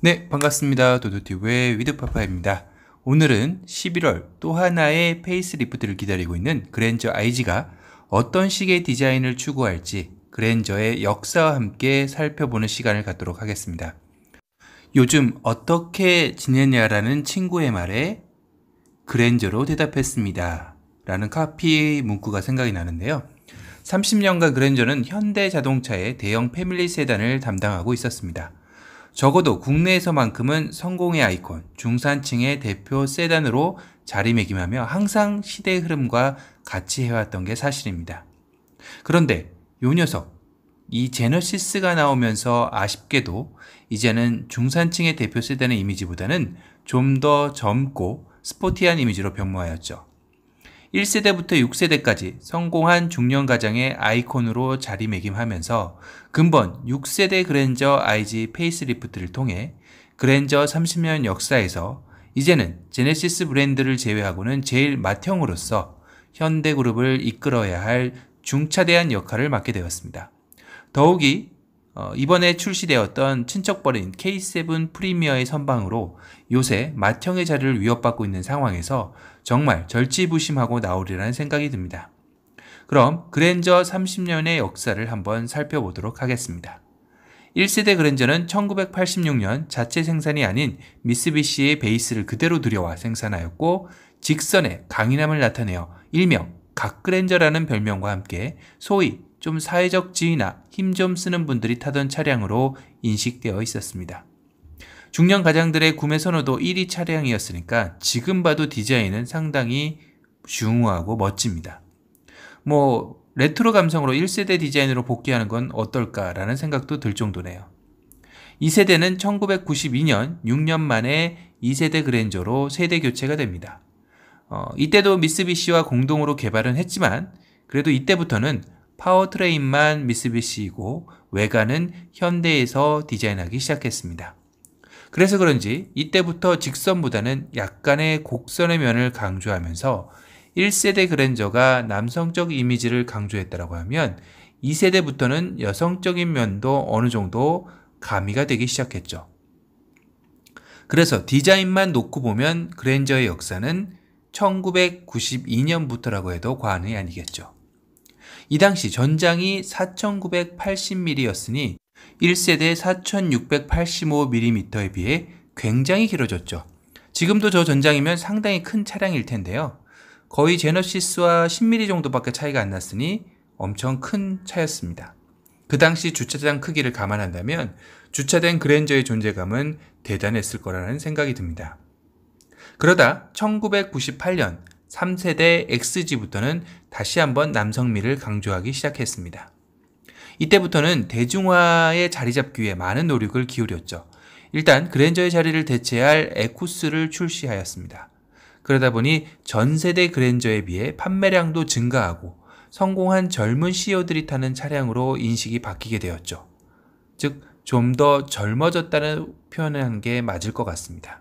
네, 반갑습니다. 도도티브의 위드파파입니다. 오늘은 11월 또 하나의 페이스리프트를 기다리고 있는 그랜저 IG가 어떤 식의 디자인을 추구할지 그랜저의 역사와 함께 살펴보는 시간을 갖도록 하겠습니다. 요즘 어떻게 지내냐라는 친구의 말에 그랜저로 대답했습니다 라는 카피 문구가 생각이 나는데요. 30년간 그랜저는 현대자동차의 대형 패밀리 세단을 담당하고 있었습니다. 적어도 국내에서만큼은 성공의 아이콘, 중산층의 대표 세단으로 자리매김하며 항상 시대의 흐름과 같이 해왔던 게 사실입니다. 그런데 요 녀석, 이 제너시스가 나오면서 아쉽게도 이제는 중산층의 대표 세단의 이미지보다는 좀 더 젊고 스포티한 이미지로 변모하였죠. 1세대부터 6세대까지 성공한 중년 가장의 아이콘으로 자리매김하면서 근본 6세대 그랜저 IG 페이스리프트를 통해 그랜저 30년 역사에서 이제는 제네시스 브랜드를 제외하고는 제일 맏형으로서 현대그룹을 이끌어야 할 중차대한 역할을 맡게 되었습니다. 더욱이 이번에 출시되었던 친척버린 K7 프리미어의 선방으로 요새 맏형의 자리를 위협받고 있는 상황에서 정말 절치부심하고 나오리라는 생각이 듭니다. 그럼 그랜저 30년의 역사를 한번 살펴보도록 하겠습니다. 1세대 그랜저는 1986년 자체 생산이 아닌 미쓰비시의 베이스를 그대로 들여와 생산하였고 직선의 강인함을 나타내어 일명 각그랜저라는 별명과 함께 소위 좀 사회적 지위나 힘 좀 쓰는 분들이 타던 차량으로 인식되어 있었습니다. 중년 가장들의 구매 선호도 1위 차량이었으니까 지금 봐도 디자인은 상당히 슝후하고 멋집니다. 레트로 감성으로 1세대 디자인으로 복귀하는 건 어떨까라는 생각도 들 정도네요. 2세대는 1992년 6년 만에 2세대 그랜저로 세대 교체가 됩니다. 이때도 미쓰비시와 공동으로 개발은 했지만 그래도 이때부터는 파워트레인만 미쓰비시이고 외관은 현대에서 디자인하기 시작했습니다. 그래서 그런지 이때부터 직선보다는 약간의 곡선의 면을 강조하면서 1세대 그랜저가 남성적 이미지를 강조했다고 하면 2세대부터는 여성적인 면도 어느 정도 가미가 되기 시작했죠. 그래서 디자인만 놓고 보면 그랜저의 역사는 1992년부터라고 해도 과언이 아니겠죠. 이 당시 전장이 4980mm였으니 1세대 4685mm에 비해 굉장히 길어졌죠. 지금도 저 전장이면 상당히 큰 차량일 텐데요. 거의 제너시스와 10mm 정도밖에 차이가 안 났으니 엄청 큰 차였습니다. 그 당시 주차장 크기를 감안한다면 주차된 그랜저의 존재감은 대단했을 거라는 생각이 듭니다. 그러다 1998년 3세대 XG부터는 다시 한번 남성미를 강조하기 시작했습니다. 이때부터는 대중화에 자리 잡기 위해 많은 노력을 기울였죠. 일단 그랜저의 자리를 대체할 에쿠스를 출시하였습니다. 그러다 보니 전 세대 그랜저에 비해 판매량도 증가하고 성공한 젊은 CEO들이 타는 차량으로 인식이 바뀌게 되었죠. 즉, 좀 더 젊어졌다는 표현을 하는 게 맞을 것 같습니다.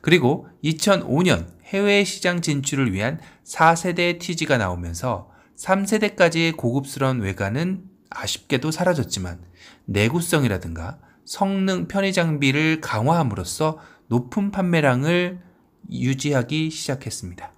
그리고 2005년 해외 시장 진출을 위한 4세대 TG가 나오면서 3세대까지의 고급스러운 외관은 아쉽게도 사라졌지만 내구성이라든가 성능 편의 장비를 강화함으로써 높은 판매량을 유지하기 시작했습니다.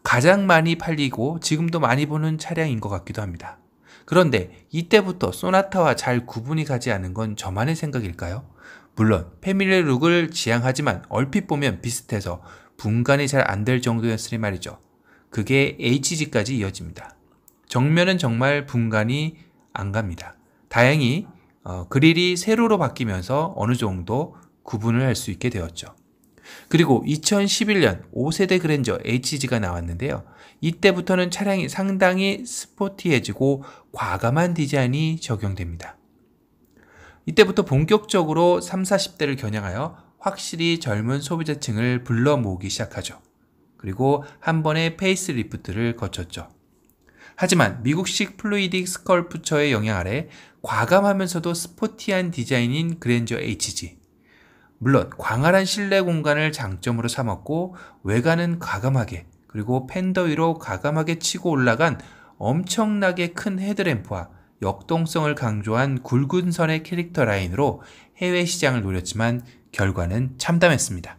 가장 많이 팔리고 지금도 많이 보는 차량인 것 같기도 합니다. 그런데 이때부터 소나타와 잘 구분이 가지 않은 건 저만의 생각일까요? 물론 패밀리 룩을 지향하지만 얼핏 보면 비슷해서 분간이 잘 안 될 정도였으니 말이죠. 그게 HG까지 이어집니다. 정면은 정말 분간이 안 갑니다. 다행히 그릴이 세로로 바뀌면서 어느 정도 구분을 할 수 있게 되었죠. 그리고 2011년 5세대 그랜저 HG가 나왔는데요. 이때부터는 차량이 상당히 스포티해지고 과감한 디자인이 적용됩니다. 이때부터 본격적으로 30, 40대를 겨냥하여 확실히 젊은 소비자층을 불러 모으기 시작하죠. 그리고 한 번의 페이스리프트를 거쳤죠. 하지만 미국식 플루이딕 스컬프처의 영향 아래 과감하면서도 스포티한 디자인인 그랜저 HG. 물론 광활한 실내 공간을 장점으로 삼았고 외관은 과감하게 그리고 팬더 위로 과감하게 치고 올라간 엄청나게 큰 헤드램프와 역동성을 강조한 굵은 선의 캐릭터 라인으로 해외 시장을 노렸지만 결과는 참담했습니다.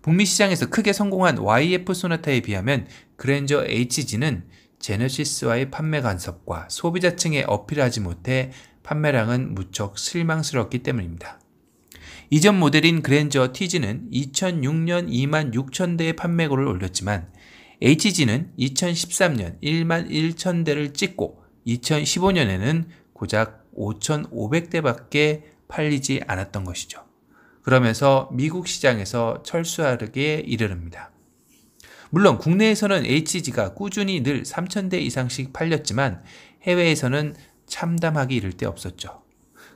북미 시장에서 크게 성공한 YF 소나타에 비하면 그랜저 HG는 제너시스와의 판매 간섭과 소비자층에 어필하지 못해 판매량은 무척 실망스럽기 때문입니다. 이전 모델인 그랜저 TG는 2006년 26,000대의 판매고를 올렸지만 HG는 2013년 11,000대를 찍고 2015년에는 고작 5,500대밖에 팔리지 않았던 것이죠. 그러면서 미국 시장에서 철수하기에 이르릅니다. 물론 국내에서는 HG가 꾸준히 늘 3,000대 이상씩 팔렸지만 해외에서는 참담하기 이를 데 없었죠.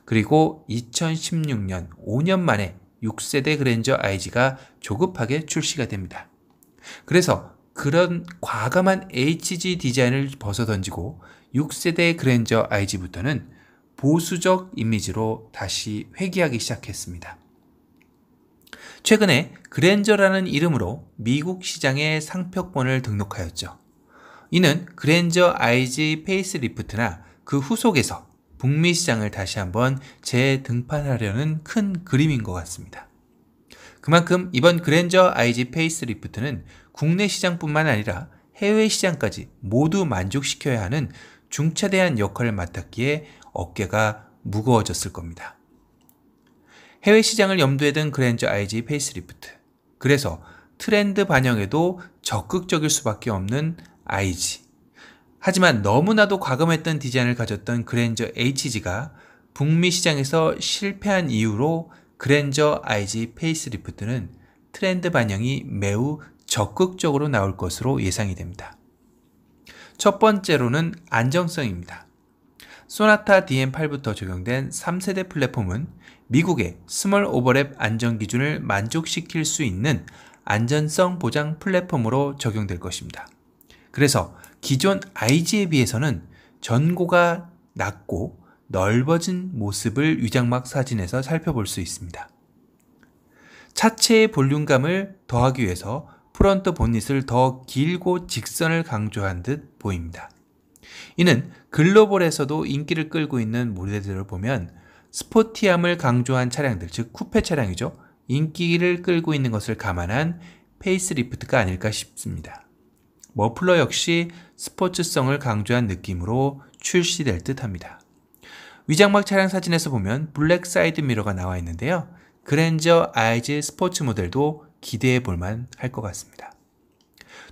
그리고 2016년 5년 만에 6세대 그랜저 IG가 조급하게 출시가 됩니다. 그래서 그런 과감한 HG 디자인을 벗어던지고 6세대 그랜저 IG부터는 보수적 이미지로 다시 회귀하기 시작했습니다. 최근에 그랜저라는 이름으로 미국 시장에 상표권을 등록하였죠. 이는 그랜저 IG 페이스리프트나 그 후속에서 북미 시장을 다시 한번 재등판하려는 큰 그림인 것 같습니다. 그만큼 이번 그랜저 IG 페이스리프트는 국내 시장뿐만 아니라 해외 시장까지 모두 만족시켜야 하는 중차대한 역할을 맡았기에 어깨가 무거워졌을 겁니다. 해외 시장을 염두에 둔 그랜저 IG 페이스리프트. 그래서 트렌드 반영에도 적극적일 수밖에 없는 IG. 하지만 너무나도 과감했던 디자인을 가졌던 그랜저 HG가 북미 시장에서 실패한 이후로 그랜저 IG 페이스리프트는 트렌드 반영이 매우 적극적으로 나올 것으로 예상이 됩니다. 첫 번째로는 안정성입니다. 소나타 DM8부터 적용된 3세대 플랫폼은 미국의 스몰 오버랩 안전 기준을 만족시킬 수 있는 안전성 보장 플랫폼으로 적용될 것입니다. 그래서 기존 IG에 비해서는 전고가 낮고 넓어진 모습을 위장막 사진에서 살펴볼 수 있습니다. 차체의 볼륨감을 더하기 위해서 프론트 본닛을 더 길고 직선을 강조한 듯 보입니다. 이는 글로벌에서도 인기를 끌고 있는 모델들을 보면 스포티함을 강조한 차량들, 즉 쿠페 차량이죠. 인기를 끌고 있는 것을 감안한 페이스리프트가 아닐까 싶습니다. 머플러 역시 스포츠성을 강조한 느낌으로 출시될 듯합니다. 위장막 차량 사진에서 보면 블랙 사이드 미러가 나와 있는데요. 그랜저 IG 스포츠 모델도 기대해 볼만 할 것 같습니다.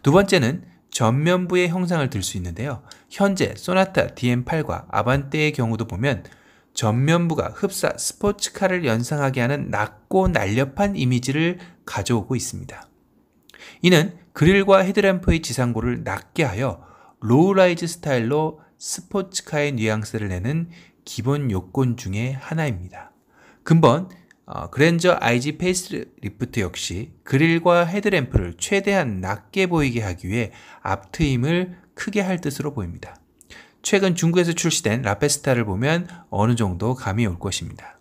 두 번째는 전면부의 형상을 들 수 있는데요. 현재 소나타 DM8과 아반떼의 경우도 보면 전면부가 흡사 스포츠카를 연상하게 하는 낮고 날렵한 이미지를 가져오고 있습니다. 이는 그릴과 헤드램프의 지상고를 낮게 하여 로우라이즈 스타일로 스포츠카의 뉘앙스를 내는 기본 요건 중에 하나입니다. 근본 그랜저 IG 페이스리프트 역시 그릴과 헤드램프를 최대한 낮게 보이게 하기 위해 앞트임을 크게 할 뜻으로 보입니다. 최근 중국에서 출시된 라페스타를 보면 어느 정도 감이 올 것입니다.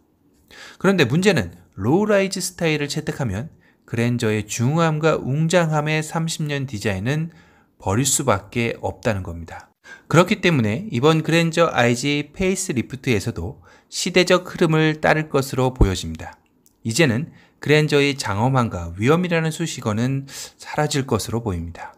그런데 문제는 로우라이즈 스타일을 채택하면 그랜저의 중후함과 웅장함의 30년 디자인은 버릴 수밖에 없다는 겁니다. 그렇기 때문에 이번 그랜저 IG 페이스리프트에서도 시대적 흐름을 따를 것으로 보여집니다. 이제는 그랜저의 장엄함과 위엄이라는 수식어는 사라질 것으로 보입니다.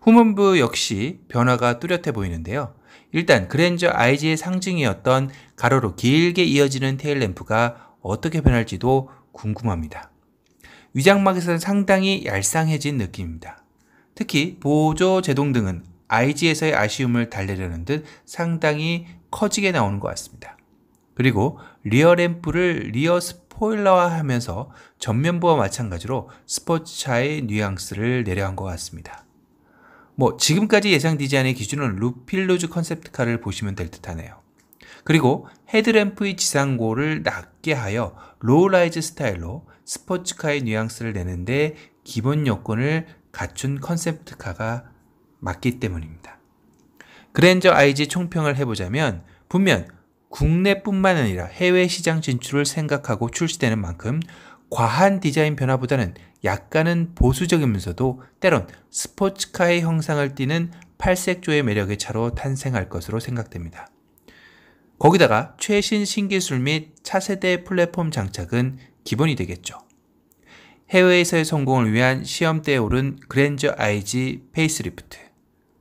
후문부 역시 변화가 뚜렷해 보이는데요. 일단 그랜저 IG의 상징이었던 가로로 길게 이어지는 테일램프가 어떻게 변할지도 궁금합니다. 위장막에서는 상당히 얄쌍해진 느낌입니다. 특히 보조 제동등은 IG에서의 아쉬움을 달래려는 듯 상당히 커지게 나오는 것 같습니다. 그리고 리어 램프를 리어 스포일러화하면서 전면부와 마찬가지로 스포츠차의 뉘앙스를 내려한 것 같습니다. 지금까지 예상 디자인의 기준은 루필루즈 컨셉트카를 보시면 될 듯하네요. 그리고 헤드램프의 지상고를 낮게 하여 로우라이즈 스타일로 스포츠카의 뉘앙스를 내는데 기본 요건을 갖춘 컨셉트카가 맞기 때문입니다. 그랜저 IG 총평을 해보자면 분명 국내뿐만 아니라 해외 시장 진출을 생각하고 출시되는 만큼 과한 디자인 변화보다는 약간은 보수적이면서도 때론 스포츠카의 형상을 띠는 팔색조의 매력의 차로 탄생할 것으로 생각됩니다. 거기다가 최신 신기술 및 차세대 플랫폼 장착은 기본이 되겠죠. 해외에서의 성공을 위한 시험대에 오른 그랜저 IG 페이스리프트.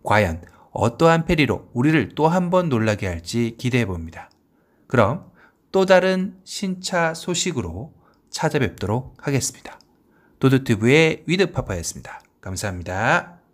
과연 어떠한 페리로 우리를 또 한 번 놀라게 할지 기대해 봅니다. 그럼 또 다른 신차 소식으로 찾아뵙도록 하겠습니다. 도드튜브의 위드파파였습니다. 감사합니다.